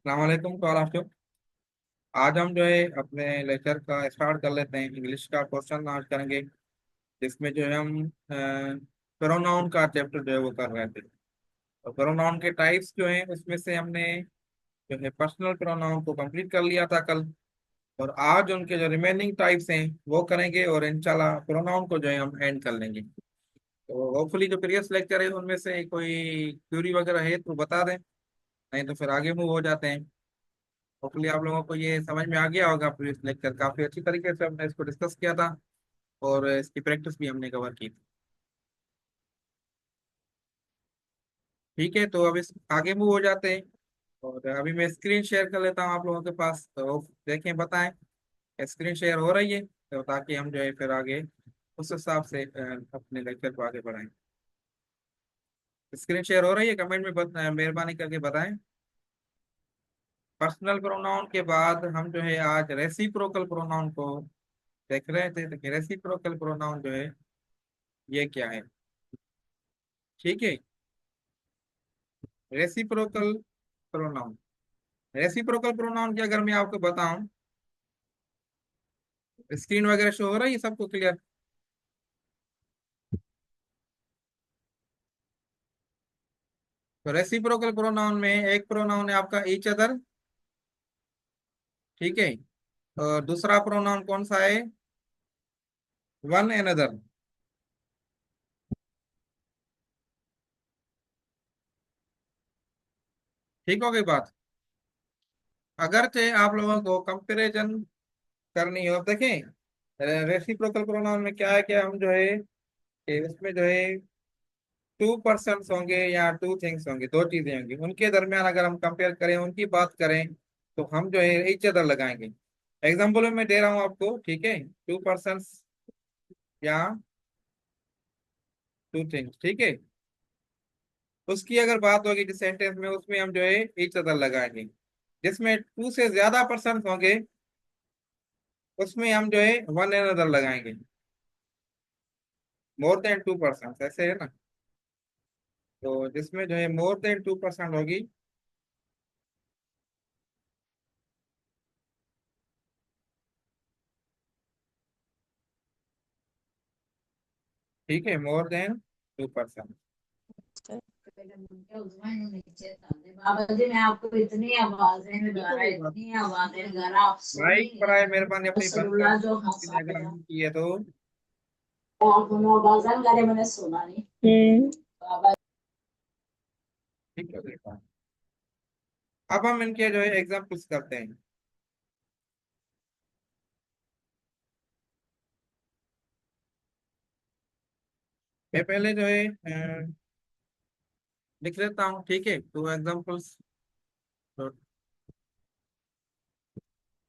अस्सलाम तो आप। आज हम जो है अपने लेक्चर का स्टार्ट कर लेते हैं। इंग्लिश का क्वेश्चन आज करेंगे, जिसमें जो है हम प्रोनाउन का चैप्टर जो है वो कर रहे थे। तो प्रोनाउन के टाइप्स जो हैं उसमें से हमने जो है पर्सनल प्रोनाउन को कंप्लीट कर लिया था कल। और आज उनके जो रिमेनिंग टाइप्स हैं वो करेंगे, और इंशाल्लाह प्रोनाउन को जो है हम एंड कर लेंगे। तो होपफुली जो प्रीवियस लेक्चर है उनमें से कोई क्यूरी वगैरह है तो बता दें, नहीं तो फिर आगे मूव हो जाते हैं। होपफुली आप लोगों को ये समझ में आ गया होगा। प्रीवियस लेक्चर काफी अच्छी तरीके से हमने इसको डिस्कस किया था, और इसकी प्रैक्टिस भी हमने कवर की थी। ठीक है, तो अब इस आगे मूव हो जाते हैं। और अभी मैं स्क्रीन शेयर कर लेता हूँ आप लोगों के पास, तो देखें बताएं स्क्रीन शेयर हो रही है, तो ताकि हम जो है फिर आगे उस हिसाब से अपने लेक्चर को आगे बढ़ाएं। स्क्रीन शेयर हो रही है, कमेंट में मेहरबानी करके बताएं। पर्सनल प्रोनाउन के बाद हम जो है आज रेसिप्रोकल प्रोनाउन को देख रहे थे। तो रेसिप्रोकल प्रोनाउन जो है ये क्या है? ठीक है, रेसिप्रोकल प्रोनाउन। रेसिप्रोकल प्रोनाउन की अगर मैं आपको बताऊं, स्क्रीन वगैरह शो हो रहा है, ये सबको क्लियर? तो रेसिप्रोकल प्रोनाउन में एक प्रोनाउन है आपका ईच अदर। ठीक है, और दूसरा प्रोनाउन कौन सा है? One another. ठीक हो गई बात। अगरचे आप लोगों को कंपैरिजन करनी हो, देखें रेसिप्रोकल प्रोनाउन में क्या है, क्या हम जो है कि उसमें जो है टू पर्सन्स होंगे या टू थिंग्स होंगे, दो चीजें होंगी, उनके दरमियान अगर हम कंपेयर करें, उनकी बात करें, तो हम जो है ईच अदर लगाएंगे। एग्जाम्पल में दे रहा हूँ आपको, ठीक है, टू पर्सन्स या टू थिंग्स। ठीक है, उसकी अगर बात होगी जिस सेंटेंस में, उसमें हम जो है ईच अदर लगाएंगे। जिसमें टू से ज्यादा पर्सन होंगे, उसमें हम जो है वन अनदर लगाएंगे। मोर देन टू पर्सन ऐसे है ना। तो जिसमें जो है मोर देन टू पर्सन होगी, ठीक है, मोर देन टू पर्सन। बाबा जी मैं आपको इतनी आवाजें लगा रहा इतनी आवाजें लगा रहा आप सुन भाई ही नहीं बड़ा रहे। मेहरबानी अपनी बंद कर रसगुल्ला जो दो, हंसा अगर गया हम की है तो। आप दोनों आवाजें लगा रहे मैंने सुना नहीं। बाबा ठीक है, देखा। अब हम इनके जो है एग्जाम्पल्स करते हैं। मैं पहले जो है लिख लेता हूँ, ठीक है, two examples.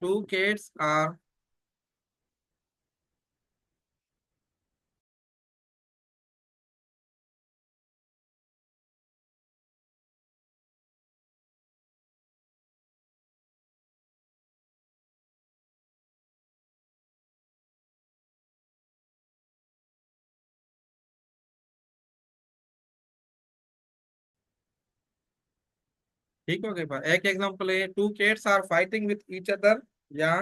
Two kids are, ठीक हो गया। एक एग्जांपल है, two kids are fighting with each other या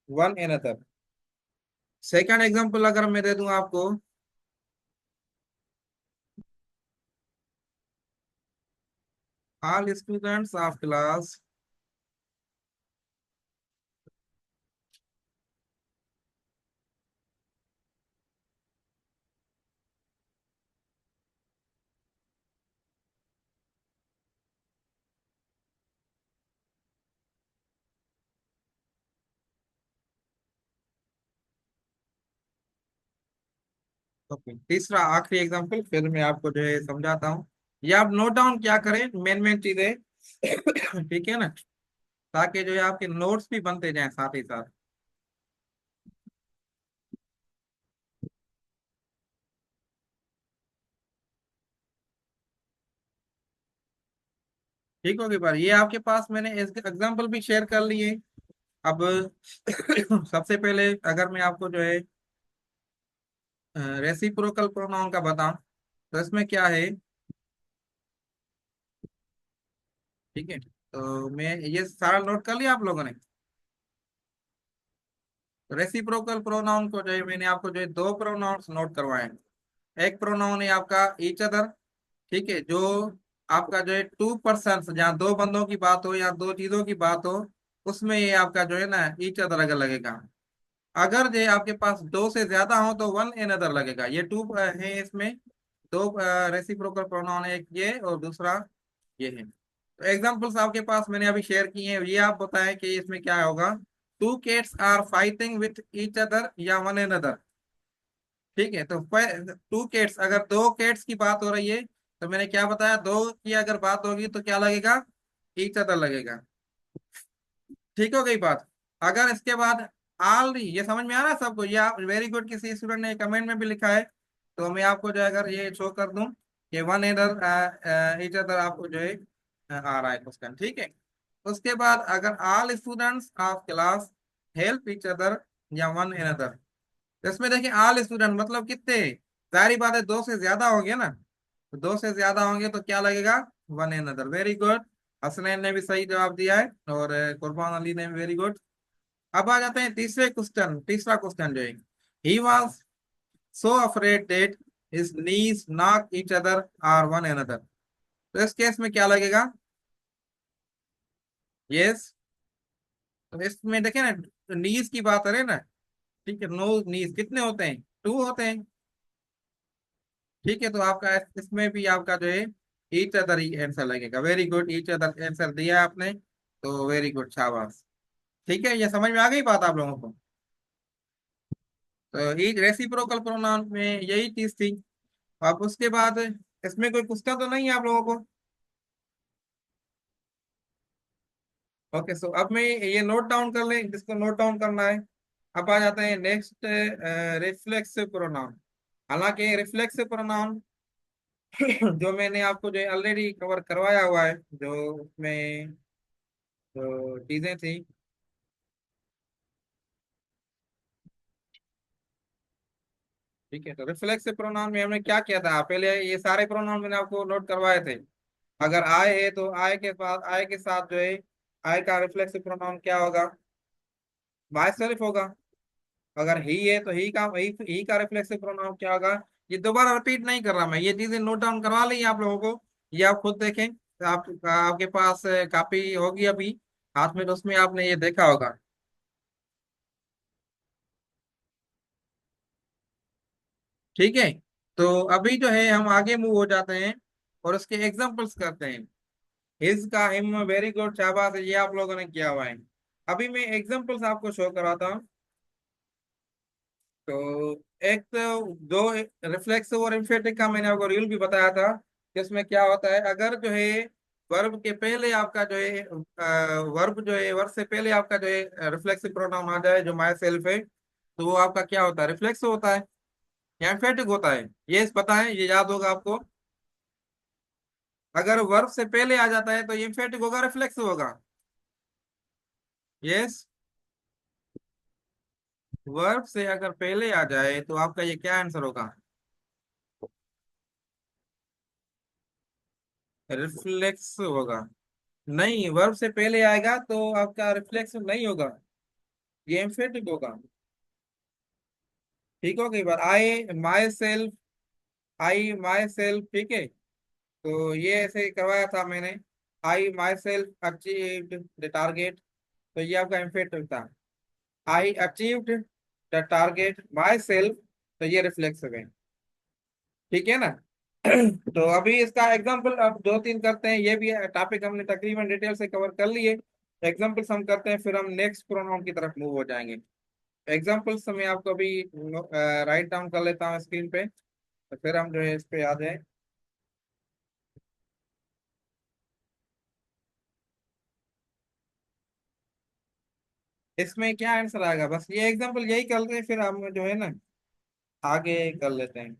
वन अनदर। सेकंड एग्जांपल अगर मैं दे दूं आपको, all students of class okay. तीसरा आखिरी एग्जांपल फिर मैं आपको जो है समझाता हूँ। ये आप नोट डाउन क्या करें, मेन मेन चीजें ठीक है ना, ताकि जो है आपके नोट्स भी बनते जाएं साथ ही साथ। ठीक होगी बार, ये आपके पास मैंने एग्जांपल भी शेयर कर लिए। अब सबसे पहले अगर मैं आपको जो है रेसिप्रोकल प्रोनाउन का बताऊं, तो इसमें क्या है, ठीक है। तो मैं ये सारा नोट कर लिया आप लोगों ने। रेसिप्रोकल प्रोनाउन को जो है मैंने आपको जो है दो प्रोनाउंस नोट करवाए हैं। एक प्रोनाउन है आपका ईच अदर, ठीक है, जो आपका जो है टू पर्सन, जहाँ दो बंदों की बात हो या दो चीजों की बात हो, उसमें ये आपका जो है ना ईच अदर अगर लगेगा। अगर जो है आपके पास दो से ज्यादा हो तो वन एन अदर लगेगा। ये टू है, इसमें दो रेसिप्रोकल प्रोनाउन है, एक ये और दूसरा ये है। तो एग्जांपल्स आपके पास मैंने अभी शेयर किए हैं, ये आप बताएं कि इसमें क्या होगा। Two cats are fighting with each other या वन एन अदर। ठीक है, तो टू कैट्स, अगर दो कैट्स की बात हो रही है तो मैंने क्या बताया, दो की अगर बात होगी तो क्या लगेगा, ईच अदर लगेगा। ठीक हो गई बात। अगर इसके बाद आल, ये समझ में आ रहा है सबको, ये आप वेरी गुड, किसी स्टूडेंट ने कमेंट में भी लिखा है, तो मैं आपको जो है अगर ये शो कर दूं कि वन एदर ईच अदर आपको जो है आ रहा है क्वेश्चन, ठीक है। उसके बाद अगर all students of class help each other या वन एनदर, तो इसमें देखिए ऑल स्टूडेंट मतलब कितने, सारी बातें दो से ज्यादा होंगे ना, तो दो से ज्यादा होंगे तो क्या लगेगा, one another. Very good, Hasnain ने भी सही जवाब दिया है और कुर्बान अली ने भी वेरी गुड। अब आ जाते हैं तीसरे क्वेश्चन, तीसरा क्वेश्चन जो है, he was so afraid that his knees knock each other or one another, तो इस केस में क्या लगेगा, यस। तो इसमें देखें ना, नीज की बात करें ना, ठीक है, नो नीज कितने होते हैं, टू होते हैं। ठीक है, तो आपका इसमें भी आपका जो है ईच अदर ही आंसर लगेगा। Very good, each other answer दिया है आपने, तो वेरी गुड, शाबाश। ठीक है, ये समझ में आ गई बात आप लोगों को। तो ईच रेसिप्रोकल प्रोनाउन में यही चीज थी। अब उसके बाद इसमें कोई पूछता तो नहीं है आप लोगों को। ओके, सो अब मैं ये नोट डाउन कर लें जिसको नोट डाउन करना है। अब आ जाते हैं नेक्स्ट, रिफ्लेक्सिव प्रोनाउन। हालांकि रिफ्लेक्सिव प्रोनाउन जो मैंने आपको जो ऑलरेडी कवर करवाया हुआ है, जो उसमें जो चीजें थी, ठीक है। तो रिफ्लेक्सिव प्रोनाउन में हमने क्या किया था, पहले ये सारे प्रोनाउन मैंने आपको नोट करवाए थे। अगर आय है तो आय के साथ जो है, आय का रिफ्लेक्सिव प्रोनाउन क्या होगा, बाय सेल्फ होगा। अगर ही है तो ही का रिफ्लेक्सिव प्रोनाउन क्या होगा। ये दोबारा रिपीट नहीं कर रहा मैं, ये चीजें नोट डाउन करवा ली आप लोगों को, ये आप खुद देखें। आपके पास कॉपी होगी अभी हाथ में, तो उसमें आपने ये देखा होगा। ठीक है, तो अभी जो है हम आगे मूव हो जाते हैं और उसके एग्जांपल्स करते हैं। हिज का हिम, वेरी गुड, शाबाश, ये आप लोगों ने किया हुआ है। अभी मैं एग्जांपल्स आपको शो कराता हूँ। तो एक तो दो रिफ्लेक्सिव और इम्फेटिक का मैंने आपको रूल भी बताया था कि उसमें क्या होता है, अगर जो है वर्ब के पहले आपका जो है वर्ब से पहले आपका जो है रिफ्लेक्सिव प्रोनाउन आ जाए जो माई सेल्फ है, तो वो आपका क्या होता है, रिफ्लेक्सिव होता है या इम्फेटिक होता है, ये पता है, ये याद होगा आपको। अगर वर्ब से पहले आ जाता है तो ये इम्फेटिक होगा, रिफ्लेक्सिव होगा। यस, वर्ब से अगर पहले आ जाए तो आपका ये क्या आंसर होगा, रिफ्लेक्सिव होगा। नहीं, वर्ब से पहले आएगा तो आपका रिफ्लेक्सिव नहीं होगा, ये एम्फेटिक होगा। ठीक हो गई बात। आई माई सेल्फ, ठीक है, तो ये ऐसे करवाया था मैंने, I myself achieved the target, तो ये आपका एम्फेटिक था। I achieved the target myself, तो ये रिफ्लेक्सिव है। ठीक है ना। तो अभी इसका एग्जांपल अब दो तीन करते हैं, ये भी टॉपिक हमने तकरीबन डिटेल से कवर कर लिए। एग्जांपल्स हम करते हैं, फिर हम नेक्स्ट प्रोनाउन की तरफ मूव हो जाएंगे। एग्जांपल्स मैं आपको अभी राइट डाउन कर लेता हूँ स्क्रीन पे, तो फिर हम जो है इस पे आ जाए। इसमें क्या आंसर आएगा, बस ये एग्जांपल यही करते हैं, फिर हम जो है ना आगे कर लेते हैं।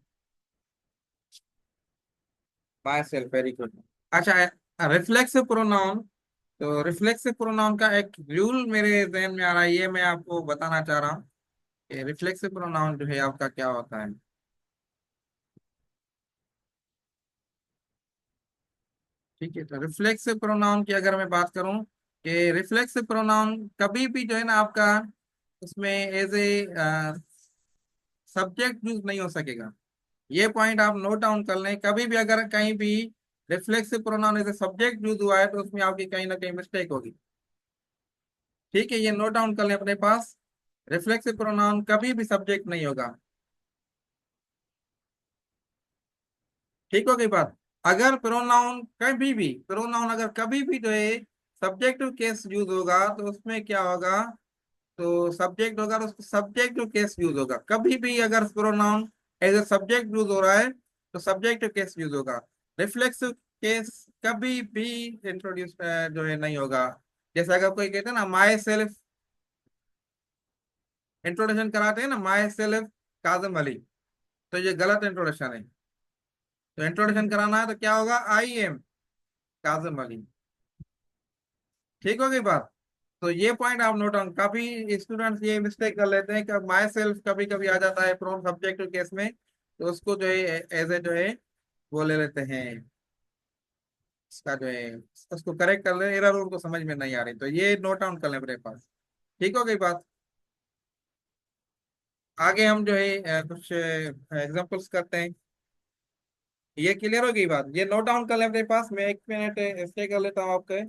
By self, very good. अच्छा, रिफ्लेक्सिव प्रोनाउन, तो रिफ्लेक्सिव प्रोनाउन का एक रूल मेरे जहन में आ रहा है, ये मैं आपको बताना चाह रहा हूँ कि रिफ्लेक्सिव प्रोनाउन जो है आपका क्या होता है। ठीक है, तो रिफ्लेक्सिव प्रोनाउन की अगर मैं बात करूं कि रिफ्लेक्सिव प्रोनाउन कभी भी जो है ना आपका उसमें एज ए सब्जेक्ट यूज नहीं हो सकेगा। ये पॉइंट आप नोट डाउन कर लें, कभी भी अगर कहीं भी reflexive pronoun as a subject use हुआ है तो उसमें आपकी कहीं ना कहीं मिस्टेक होगी। ठीक है, ये नोट डाउन कर लें अपने पास, रिफ्लेक्सिव प्रोनाउन कभी भी सब्जेक्ट नहीं होगा। ठीक हो गई बात। अगर प्रोनाउन कभी भी, प्रोनाउन अगर कभी भी जो है सब्जेक्टिव केस यूज होगा तो उसमें क्या होगा, तो सब्जेक्ट होगा तो उसको सब्जेक्टिव केस यूज होगा। कभी भी अगर pronoun as a subject use हो रहा है तो सब्जेक्टिव केस यूज होगा। रिफ्लेक्सिव केस कभी भी इंट्रोड्यूस जो है नहीं होगा। जैसे अगर कोई कहते हैं ना माई सेल्फ, इंट्रोडक्शन कराते हैं ना माई सेल्फ काजम अली, तो ये गलत इंट्रोडक्शन है। तो इंट्रोडक्शन कराना है तो क्या होगा, आई एम काजम अली। ठीक हो गई बात। तो ये पॉइंट आप नोट ऑन, काफी स्टूडेंट्स ये मिस्टेक कर लेते हैं कि माई सेल्फ कभी कभी आ जाता है प्रोन सब्जेक्टिव केस में, तो उसको जो है एज ए जो है वो ले लेते हैं, इसका जो है उसको करेक्ट कर ले, एरर उनको समझ में नहीं आ रही, तो ये नोट डाउन कर लें अपने पास। ठीक हो गई बात। आगे हम जो है कुछ एग्जांपल्स करते हैं। ये क्लियर हो गई बात, ये नोट डाउन कर लें अपने पास, मैं 1 मिनट स्टे कर लेता हूँ आपके।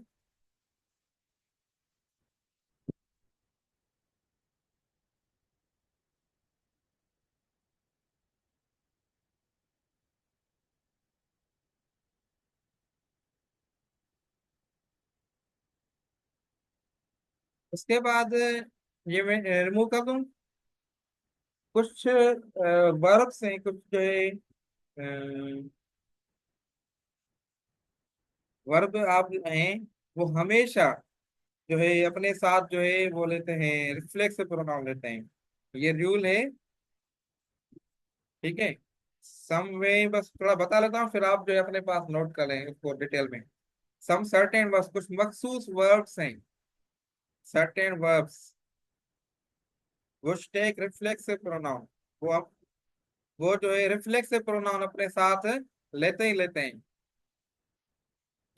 उसके बाद ये मैं रिमूव कर दूं, कुछ वर्ब्स हैं, कुछ जो है वर्ब आप जो हैं वो हमेशा जो है अपने साथ जो है वो लेते हैं, रिफ्लेक्स प्रोनाउन लेते हैं। ये रूल है। ठीक है, सम वे बस थोड़ा बता लेता हूँ, फिर आप जो है अपने पास नोट कर लें उसको डिटेल में। सम सर्टेन वर्ब्स, कुछ मखसूस वर्ब्स हैं, certain verbs which take reflexive pronoun, वो आप वो जो है रिफ्लेक्सिव प्रोनाउन अपने साथ लेते ही लेते हैं।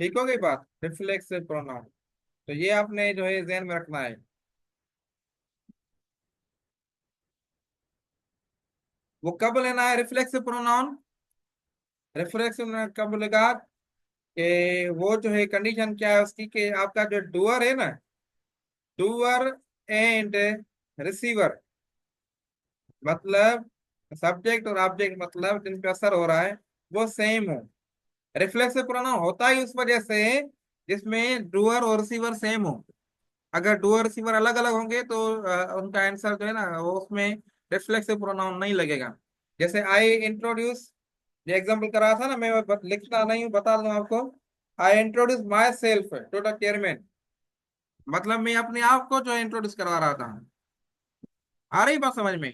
ठीक हो गई बात, रिफ्लेक्सिव प्रोनाउन, तो ये आपने जो है ध्यान में रखना है। वो कब लेना है रिफ्लेक्सिव प्रोनाउन, रिफ्लेक्सिव कब बोलेगा कि वो जो है कंडीशन क्या है उसकी, कि आपका जो डूअर है ना, डूअर एंड रिसीवर, मतलब सब्जेक्ट और ऑब्जेक्ट, मतलब जिन पे असर हो रहा है वो सेम हो। रिफ्लेक्सिव प्रोनाउन होता ही उस वजह से जिसमें डूअर और रिसीवर सेम हो। अगर डूअर रिसीवर अलग अलग होंगे तो उनका आंसर जो है ना वो उसमें रिफ्लेक्सिव प्रोनाउन नहीं लगेगा। जैसे आई इंट्रोड्यूस, ये एग्जांपल करा था ना, मैं लिखता नहीं हूँ, बता दूं आपको। I introduce myself to the chairman, मतलब मैं अपने आप को जो इंट्रोड्यूस करवा रहा था। आ रही बात समझ में,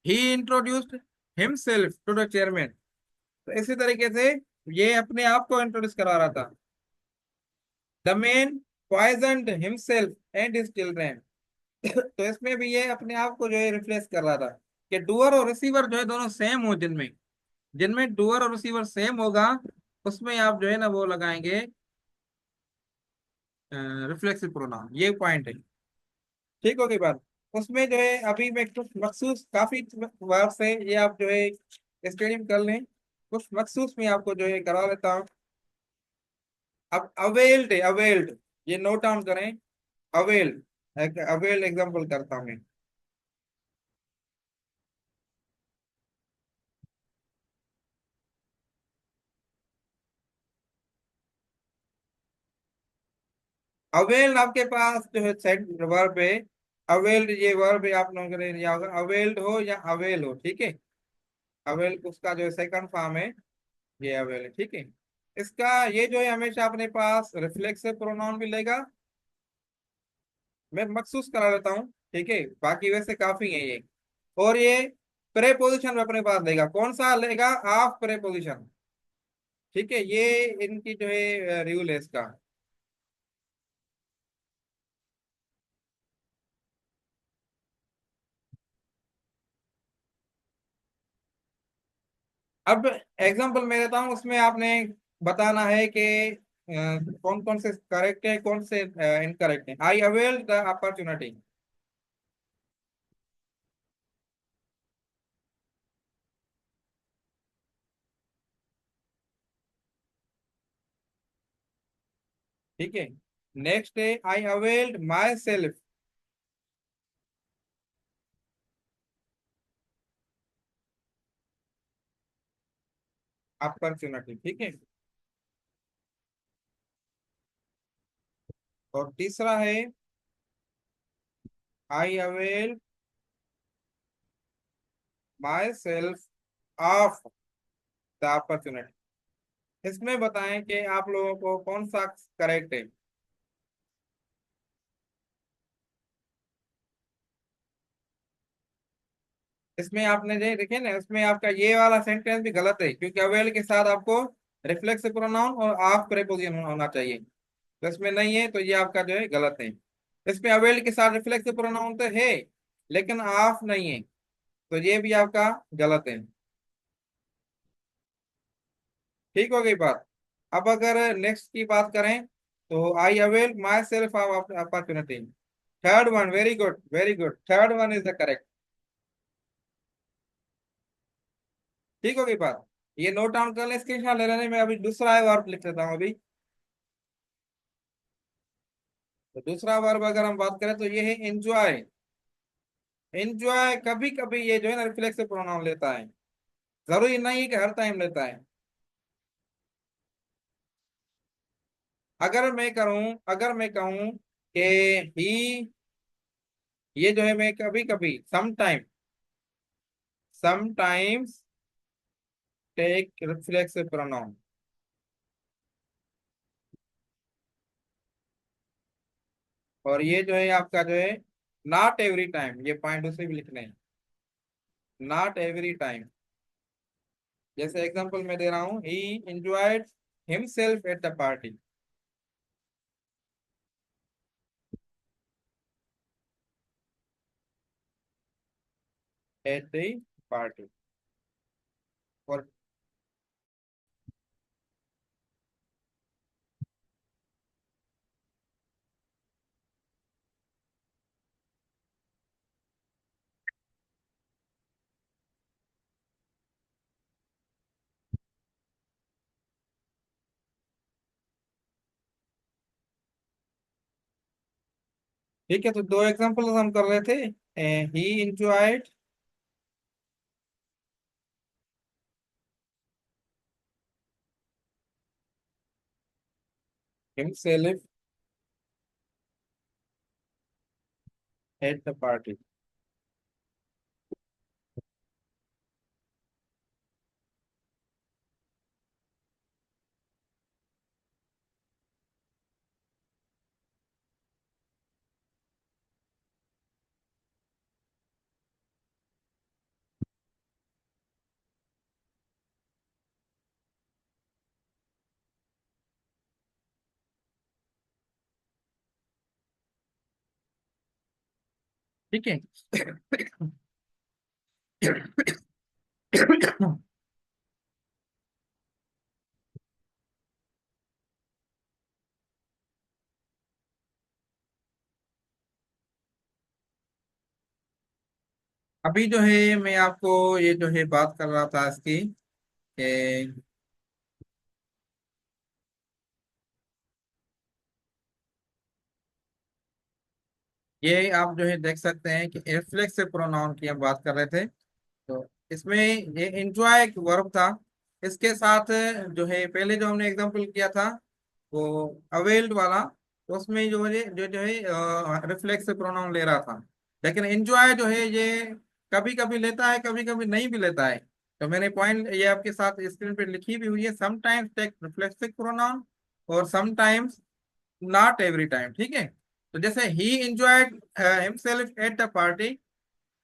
he introduced himself to the chairman, तो इसी तरीके से ये अपने आप को इंट्रोड्यूस करा रहा था। The man poisoned himself and his children, तो इसमें भी ये अपने आप को जो है रिप्लेस कर रहा था कि डूअर और रिसीवर जो है दोनों सेम हो, जिनमें जिनमें डूअर और रिसीवर सेम होगा उसमें आप जो है ना वो लगाएंगे रिफ्लेक्सिव प्रोनाउन, ये पॉइंट है। ठीक हो गई बात। उसमें जो है अभी मैं कुछ मखसूस काफी वर्ब से ये आप जो है स्टडी कर लें, कुछ मखसूस में आपको जो है करा लेता हूँ। अब अवेल्ड है, अवेल्ड, ये नोट डाउन करें। अवेल्ड, अवेल्ड एग्जाम्पल करता हूँ मैं। अवेल्ड आपके पास जो है सेट वर्ब है, अवेल्ड ये वर्ब है, आप लोगों ने लिया होगा, अवेल्ड हो या अवेल हो, ठीक है। अवेल उसका जो है सेकंड फॉर्म है, ये अवेल है, ठीक है। इसका ये जो है हमेशा अपने पास रिफ्लेक्सिव प्रोनाउन भी लेगा, मैं मखसूस करा लेता हूँ, ठीक है, बाकी वैसे काफी है ये। और ये प्रेपोजिशन में अपने पास लेगा, कौन सा लेगा, ऑफ प्रेपोजिशन। ठीक है, ये इनकी जो है रूल है इसका। अब एग्जांपल मैं देता हूँ, उसमें आपने बताना है कि कौन कौन से करेक्ट है, कौन से इनकरेक्ट है। I avail the opportunity. ठीक है। नेक्स्ट है I availed myself opportunity. ठीक है। और तीसरा है I avail myself of the opportunity. इसमें बताएं कि आप लोगों को कौन सा करेक्ट है। इसमें आपने जो देखिए ना, इसमें आपका ये वाला सेंटेंस भी गलत है, क्योंकि अवेल के साथ आपको रिफ्लेक्स प्रोनाउन और ऑफ प्रेपोजिशन होना चाहिए। तो इसमें नहीं है, तो ये आपका जो है गलत है। इसमें अवेल के साथ रिफ्लेक्स प्रोनाउन तो है, लेकिन ऑफ नहीं है, तो ये भी आपका गलत है। ठीक हो गई बात। अब अगर नेक्स्ट की बात करें, तो I avail myself of opportunity. Third one, very good very good, third one is the correct. ठीक हो गई बात। ये नोट डाउन कर ले, स्क्रीनशॉट ले लेने में। अभी दूसरा वर्ब लिख लेता हूँ अभी। तो दूसरा वर्ब अगर हम बात करें, तो ये है एंजॉय। एंजॉय कभी कभी ये जो है ना रिफ्लेक्सिव प्रोनाउन लेता है, जरूरी नहीं है कि हर टाइम लेता है। अगर मैं कहूं कि ही, ये जो है मैं कभी कभी समटाइम्स टेक रिफ्लेक्सिव प्रोनाउन। और ये जो है आपका जो है नॉट एवरी टाइम, ये पॉइंट दूसरे भी लिखने हैं। Not every time. जैसे एग्जांपल मैं दे रहा हूँ, ही enjoyed himself at the party. At the party. और ठीक है, तो दो एग्जांपल हम कर रहे थे। ही enjoyed himself at the party. ठीक है। अभी जो है मैं आपको ये जो है बात कर रहा था इसकी, कि ये आप जो है देख सकते हैं कि रिफ्लेक्सिव प्रोनाउन की हम बात कर रहे थे। तो इसमें ये एंजॉय एक वर्ब था, इसके साथ जो है पहले जो हमने एग्जांपल किया था वो अवेल्ड वाला, तो उसमें जो है रिफ्लेक्सिव प्रोनाउन ले रहा था। लेकिन एंजॉय जो है ये कभी कभी लेता है, कभी कभी नहीं भी लेता है। तो मैंने पॉइंट ये आपके साथ स्क्रीन पे लिखी भी हुई है, समटाइम्स टेक रिफ्लेक्सिव प्रोनाउन और समटाइम्स नॉट एवरी टाइम। ठीक है। तो जैसे ही enjoyed himself at the party,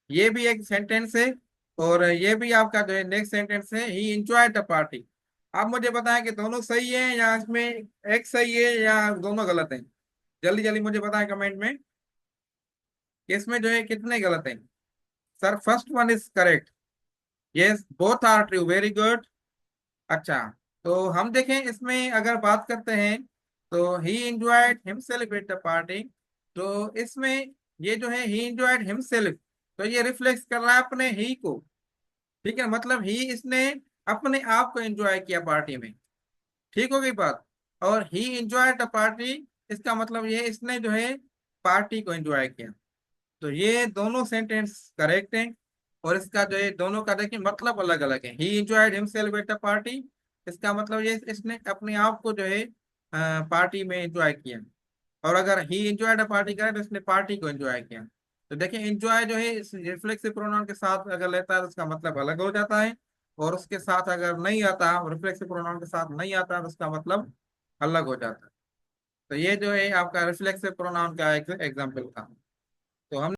ये भी एक सेंटेंस है। और ये भी आपका जो है नेक्स्ट सेंटेंस है, ही एंजॉयड द पार्टी। आप मुझे बताएं कि दोनों सही है, या इसमें एक सही है, या दोनों गलत हैं। जल्दी जल्दी मुझे बताएं कमेंट में कि इसमें जो है कितने गलत हैं। Sir first one is correct. Yes, both are true, very good. अच्छा, तो हम देखें इसमें अगर बात करते हैं तो ही enjoyed himself at the party. तो इसमें ये जो है ही इंजॉयड हिमसेल्फ, तो ये रिफ्लेक्ट कर रहा है अपने ही को। ठीक है, मतलब ही इसने अपने आप को एंजॉय किया पार्टी में। ठीक हो गई बात। और ही एंजॉयड द पार्टी, इसका मतलब ये इसने जो है पार्टी को एंजॉय किया। तो ये दोनों सेंटेंस करेक्ट हैं। और इसका जो है दोनों का देखिए मतलब अलग अलग है। ही enjoyed himself at the party, इसका मतलब ये इसने अपने आप को जो है पार्टी में एंजॉय किया। और अगर ही इंजॉयड अ पार्टी करे तो इसने पार्टी को एंजॉय किया। तो देखिए एंजॉय जो है इस रिफ्लेक्सिव प्रोनाउन के साथ अगर लेता है तो उसका मतलब अलग हो जाता है। और उसके साथ अगर नहीं आता, रिफ्लेक्सिव प्रोनाउन के साथ नहीं आता तो उसका मतलब अलग हो जाता है। तो ये जो है आपका रिफ्लेक्सिव प्रोनाउन का एग्जाम्पल था। तो हम